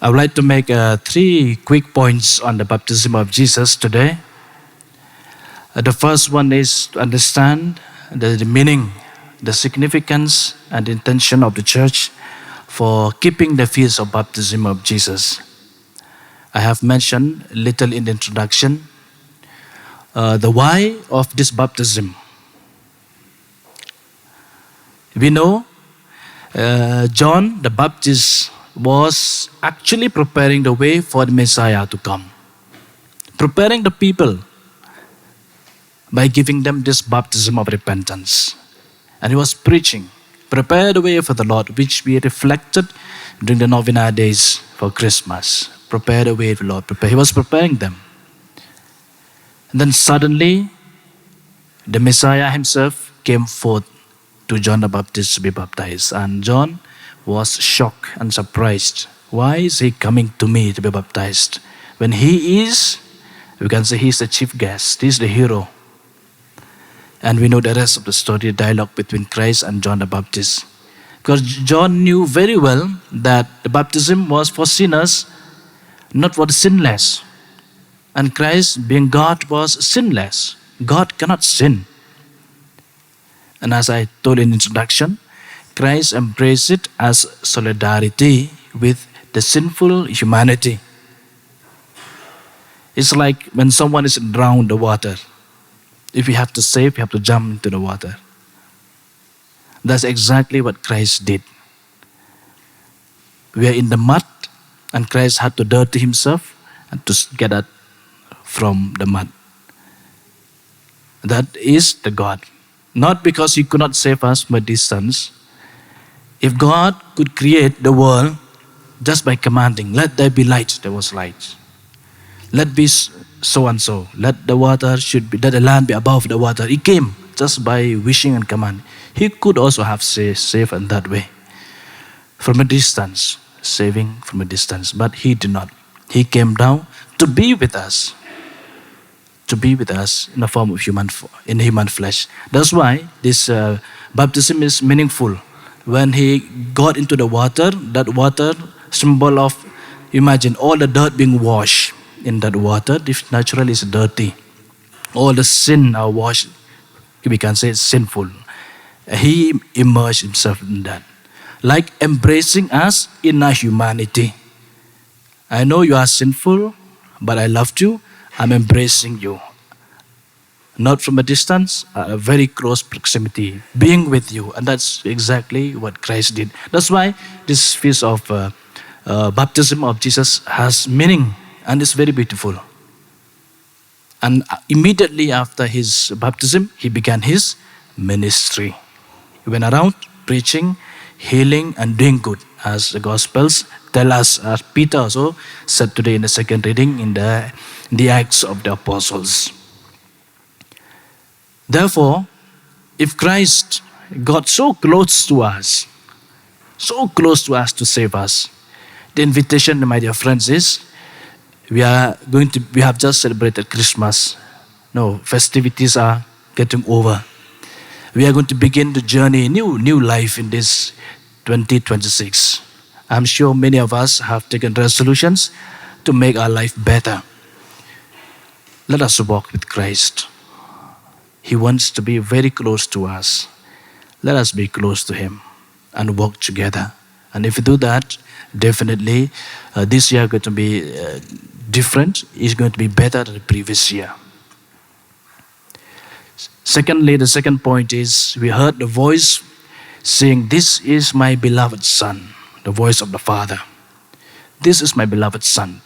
I would like to make three quick points on the baptism of Jesus today. The first one is to understand the meaning, the significance, and intention of the church for keeping the feast of baptism of Jesus. I have mentioned little in the introduction the why of this baptism. We know John the Baptist was actually preparing the way for the Messiah to come, preparing the people by giving them this baptism of repentance. And he was preaching, prepare the way for the Lord, which we reflected during the novena days for Christmas. Prepare the way for the Lord. He was preparing them. And then suddenly, the Messiah himself came forth to John the Baptist to be baptized. And John was shocked and surprised. Why is he coming to me to be baptized? When he is, we can say he's the chief guest, he's the hero. And we know the rest of the story, the dialogue between Christ and John the Baptist. Because John knew very well that the baptism was for sinners, not for the sinless. And Christ, being God, was sinless. God cannot sin. And as I told in introduction, Christ embraced it as solidarity with the sinful humanity. It's like when someone is drowned in the water. If you have to save, you have to jump into the water. That's exactly what Christ did. We are in the mud, and Christ had to dirty himself and to get out from the mud. That is the God. Not because he could not save us from a distance. If God could create the world just by commanding, let there be light, there was light. Let be so and so. Let the land be above the water. He came just by wishing and command. He could also have saved in that way. From a distance, saving from a distance. But he did not. He came down to be with us. To be with us in the form of human flesh. That's why this baptism is meaningful. When he got into the water, that water symbol of, imagine all the dirt being washed in that water. If naturally is dirty, all the sin are washed. We can say it's sinful. He immersed himself in that, like embracing us in our humanity. I know you are sinful, but I loved you. I'm embracing you. Not from a distance, a very close proximity, being with you. And that's exactly what Christ did. That's why this feast of baptism of Jesus has meaning and is very beautiful. And immediately after his baptism, he began his ministry. He went around preaching, healing, and doing good, as the Gospels tell us, as Peter also said today in the second reading in the Acts of the Apostles. Therefore, if Christ got so close to us to save us, the invitation, my dear friends, is we have just celebrated Christmas. No, festivities are getting over. We are going to begin the journey, new life in this 2026. I'm sure many of us have taken resolutions to make our life better. Let us walk with Christ. He wants to be very close to us. Let us be close to him and walk together. And if we do that, definitely this year is going to be different. It's going to be better than the previous year. Secondly, the second point is we heard the voice saying, "This is my beloved Son," the voice of the Father. This is my beloved Son.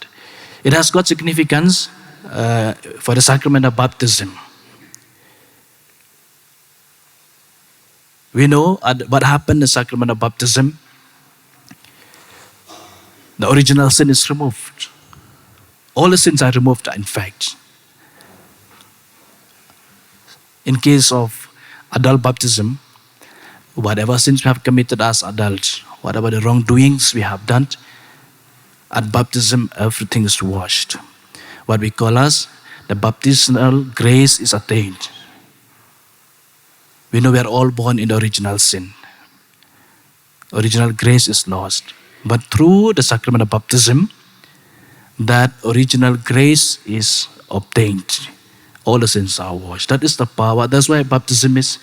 It has got significance for the sacrament of baptism. We know what happened in the sacrament of baptism. The original sin is removed. All the sins are removed, in fact. In case of adult baptism, whatever sins we have committed as adults, whatever the wrongdoings we have done, at baptism, everything is washed. What we call as the baptismal grace is attained. We know we are all born in the original sin. Original grace is lost. But through the sacrament of baptism, that original grace is obtained. All the sins are washed. That is the power. That's why baptism is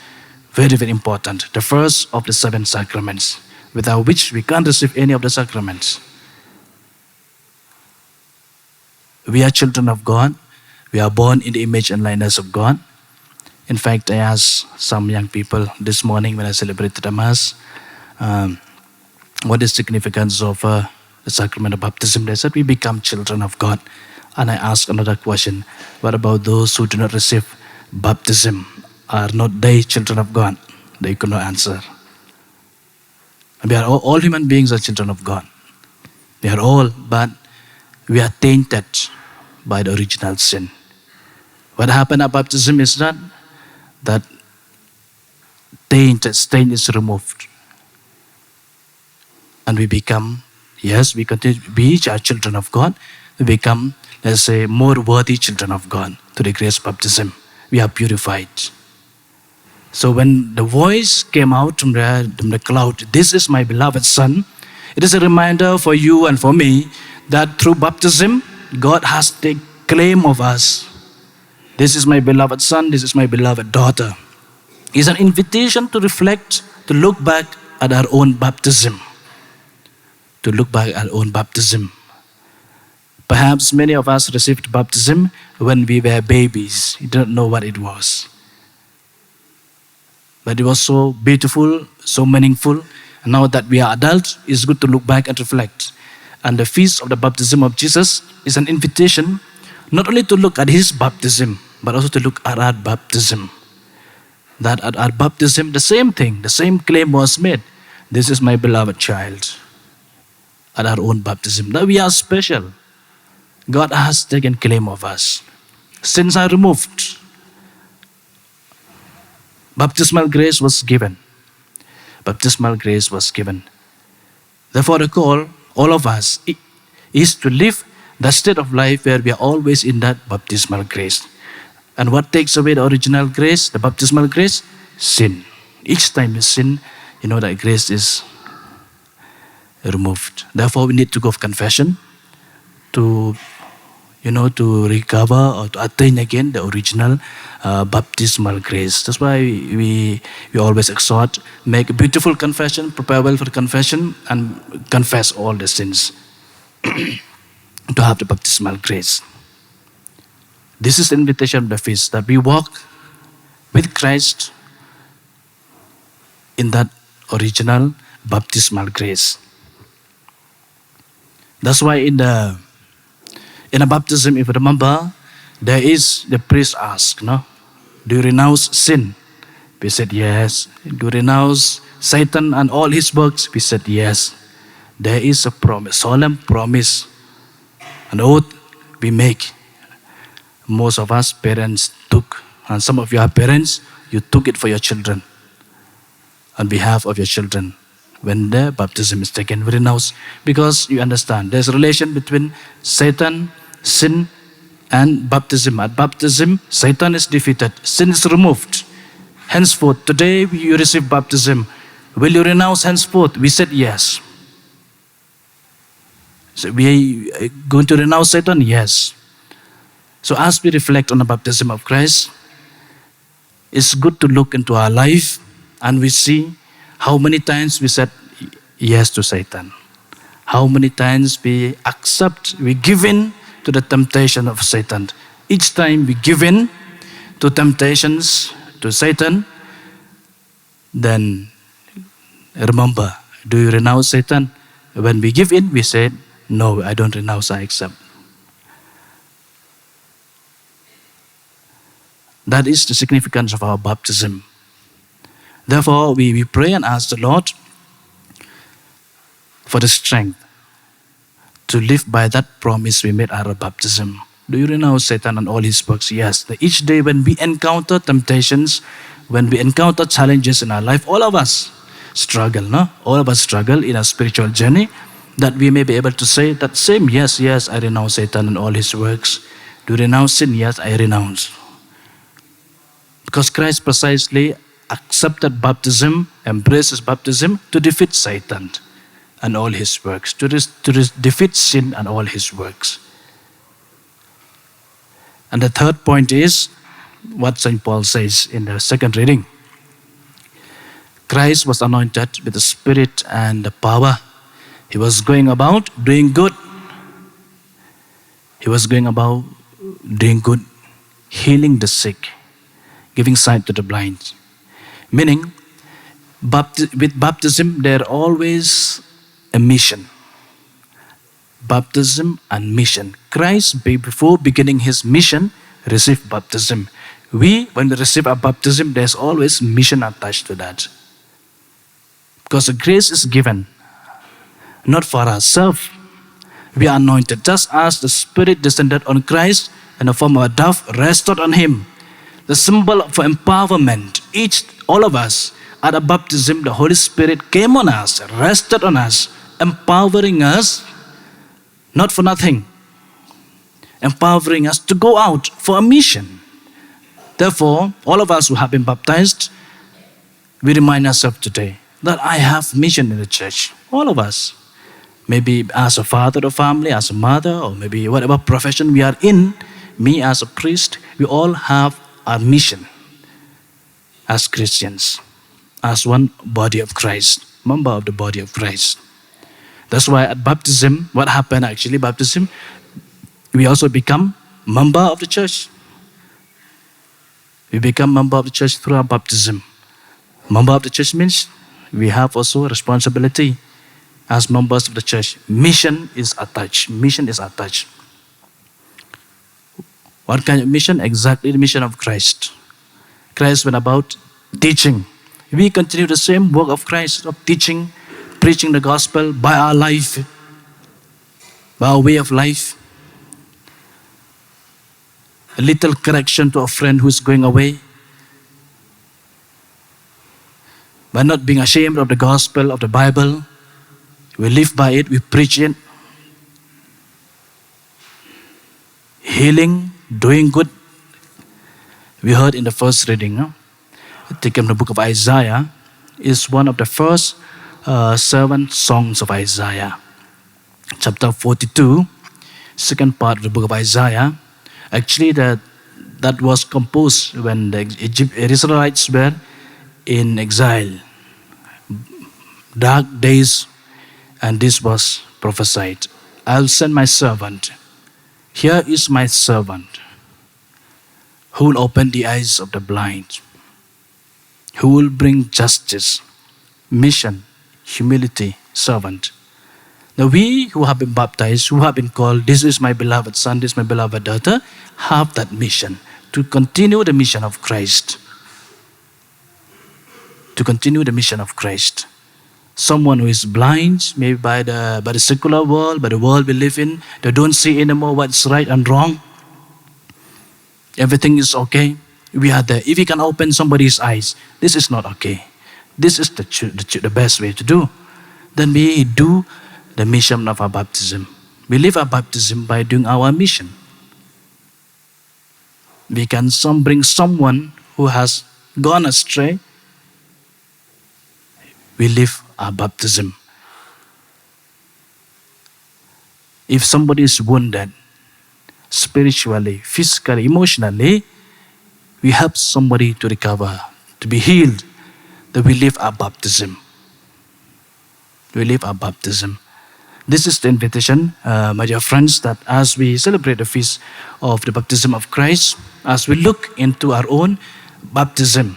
very, very important. The first of the 7 sacraments, without which we can't receive any of the sacraments. We are children of God. We are born in the image and likeness of God. In fact, I asked some young people this morning when I celebrated the Mass, what is the significance of the sacrament of baptism? They said we become children of God. And I asked another question, what about those who do not receive baptism? Are not they children of God? They could not answer. We are all human beings are children of God. We are all, but we are tainted by the original sin. What happened at baptism is that stain is removed. And we become, we continue to be children of God. We become, let's say, more worthy children of God through the grace of baptism. We are purified. So when the voice came out from the cloud, this is my beloved Son, it is a reminder for you and for me that through baptism, God has taken claim of us. This is my beloved Son, this is my beloved daughter. It's an invitation to reflect, to look back at our own baptism. To look back at our own baptism. Perhaps many of us received baptism when we were babies. We didn't know what it was. But it was so beautiful, so meaningful. And now that we are adults, it's good to look back and reflect. And the feast of the baptism of Jesus is an invitation not only to look at his baptism, but also to look at our baptism. That at our baptism, the same thing, the same claim was made. This is my beloved child. At our own baptism, that we are special. God has taken claim of us. Sins are removed. Baptismal grace was given. Baptismal grace was given. Therefore, the call, all of us, is to live the state of life where we are always in that baptismal grace. And what takes away the original grace, the baptismal grace? Sin. Each time you sin, you know that grace is removed. Therefore, we need to go for confession to recover or to attain again the original baptismal grace. That's why we always exhort, make a beautiful confession, prepare well for the confession, and confess all the sins to have the baptismal grace. This is the invitation of the feast, that we walk with Christ in that original baptismal grace. That's why in a baptism, if you remember, the priest asked, do you renounce sin? We said yes. Do you renounce Satan and all his works? We said yes. There is a promise, solemn promise, an oath we make. Most of us parents took, and some of you are parents, you took it for your children, on behalf of your children. When the baptism is taken, we renounce, because you understand, there's a relation between Satan, sin, and baptism. At baptism, Satan is defeated, sin is removed. Henceforth, today you receive baptism. Will you renounce henceforth? We said yes. So we are going to renounce Satan? Yes. So as we reflect on the baptism of Christ, it's good to look into our life and we see how many times we said yes to Satan. How many times we give in to the temptation of Satan. Each time we give in to temptations to Satan, then remember, do you renounce Satan? When we give in, we say, no, I don't renounce, I accept. That is the significance of our baptism. Therefore, we pray and ask the Lord for the strength to live by that promise we made at our baptism. Do you renounce Satan and all his works? Yes. Each day when we encounter temptations, when we encounter challenges in our life, all of us struggle, no? All of us struggle in our spiritual journey, that we may be able to say that same, yes, I renounce Satan and all his works. Do you renounce sin? Yes, I renounce. Because Christ precisely accepted baptism, embraces baptism to defeat Satan. and all his works, to defeat sin and all his works. And the third point is what St. Paul says in the second reading. Christ was anointed with the Spirit and the power. He was going about doing good. He was going about doing good, healing the sick, giving sight to the blind. Meaning, with baptism, there always a mission. Baptism and mission. Christ, before beginning his mission, received baptism. When we receive our baptism, there's always mission attached to that. Because the grace is given, not for ourselves. We are anointed just as the Spirit descended on Christ in the form of a dove, rested on him. The symbol for empowerment. All of us, at a baptism, the Holy Spirit came on us, rested on us, empowering us, not for nothing, empowering us to go out for a mission. Therefore, all of us who have been baptized, we remind ourselves today that I have mission in the church. All of us. Maybe as a father of family, as a mother, or maybe whatever profession we are in, me as a priest, we all have our mission as Christians, as one body of Christ, member of the body of Christ. That's why at baptism, what happened actually, baptism, we also become member of the church. We become member of the church through our baptism. Member of the church means we have also a responsibility as members of the church. Mission is attached. Mission is attached. What kind of mission? Exactly the mission of Christ. Christ went about teaching. We continue the same work of Christ, of teaching, preaching the gospel by our life, by our way of life. A little correction to a friend who is going away. By not being ashamed of the gospel, of the Bible, we live by it, we preach it. Healing, doing good. We heard in the first reading, taken from the book of Isaiah, is one of the first 7 songs of Isaiah. Chapter 42, second part of the book of Isaiah. Actually, that was composed when the Israelites were in exile. Dark days, and this was prophesied. I'll send my servant. Here is my servant, who will open the eyes of the blind, who will bring justice, mission, humility, servant. Now we who have been baptized, who have been called, this is my beloved son, this is my beloved daughter, have that mission to continue the mission of Christ. To continue the mission of Christ. Someone who is blind, maybe by the secular world, by the world we live in, they don't see anymore what's right and wrong. Everything is okay. We are there. If we can open somebody's eyes, this is not okay. This is the best way to do. Then we do the mission of our baptism. We live our baptism by doing our mission. We can bring someone who has gone astray. We live our baptism. If somebody is wounded, spiritually, physically, emotionally, we help somebody to recover, to be healed, then we live our baptism. We live our baptism. This is the invitation, my dear friends, that as we celebrate the feast of the baptism of Christ, as we look into our own baptism,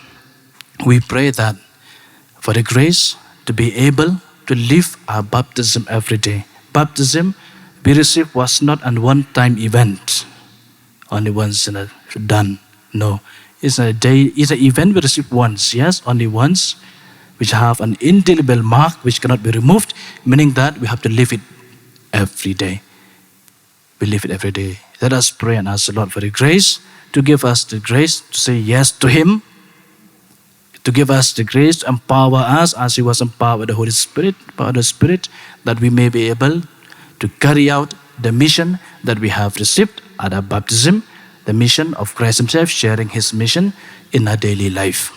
we pray that for the grace to be able to live our baptism every day. Baptism we received was not a one-time event, only once done. No, it's an event we receive once, yes, only once, which have an indelible mark which cannot be removed, meaning that we have to live it every day. We live it every day. Let us pray and ask the Lord for the grace, to give us the grace to say yes to Him, to give us the grace to empower us as He was empowered by the Holy Spirit, by the Spirit, that we may be able to carry out the mission that we have received at our baptism, the mission of Christ Himself, sharing His mission in our daily life.